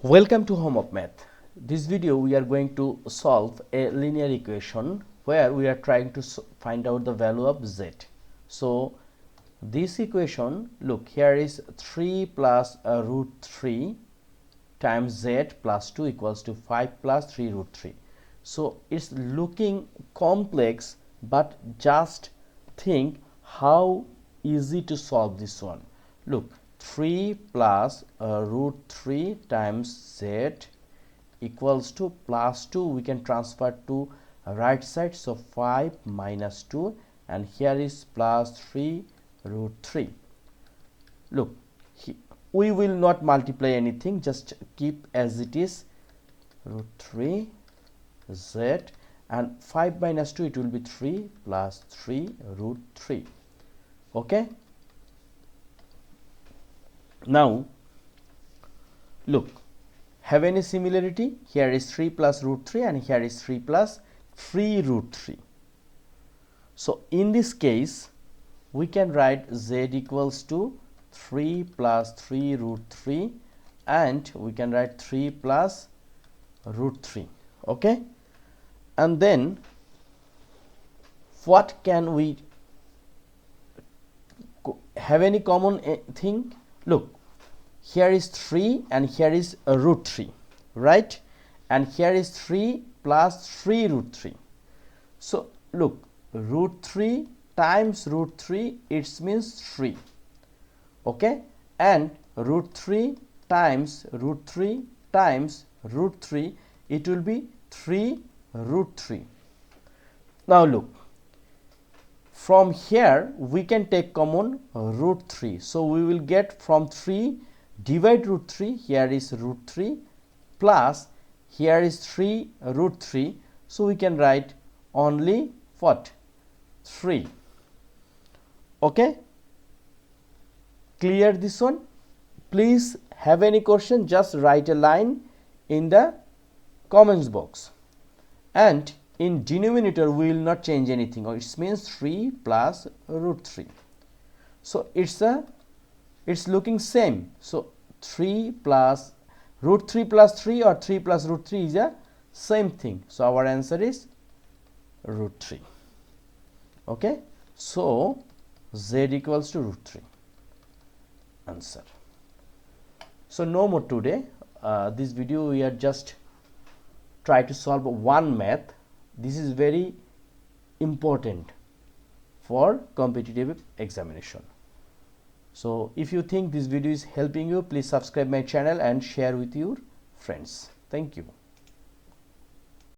Welcome to Home of Math. This video we are going to solve a linear equation where we are trying to find out the value of z. So this equation, look, here is 3 plus root 3 times z plus 2 equals to 5 plus 3 root 3. So it's looking complex, but just think how easy to solve this one. Look, 3 plus root 3 times z equals to plus 2, we can transfer to right side, so 5 minus 2, and here is plus 3 root 3. Look, we will not multiply anything, just keep as it is, root 3 z, and 5 minus 2, it will be 3 plus 3 root 3. Okay, now look, have any similarity? Here is 3 plus root 3 and here is 3 plus 3 root 3. So in this case we can write z equals to 3 plus 3 root 3, and we can write 3 plus root 3. Okay, and then what can we have any common thing? Look, here is 3 and here is a root 3, right? And here is 3 plus 3 root 3. So look, root 3 times root 3, it means 3. Okay, and root 3 times root 3 times root 3, it will be 3 root 3. Now look, from here we can take common root 3. So we will get from 3 divide root 3, here is root 3 plus here is 3 root 3. So we can write only what? 3. Okay, clear this one? Please, have any question, just write a line in the comments box. And in denominator we will not change anything, or it means 3 plus root 3. So it's looking same. So 3 plus root 3 plus 3 or 3 plus root 3 is a same thing. So our answer is root 3. Okay, so z equals to root 3, answer. So no more today. This video we are just try to solve one math. This is very important for competitive examination. So if you think this video is helping you, please subscribe my channel and share with your friends. Thank you.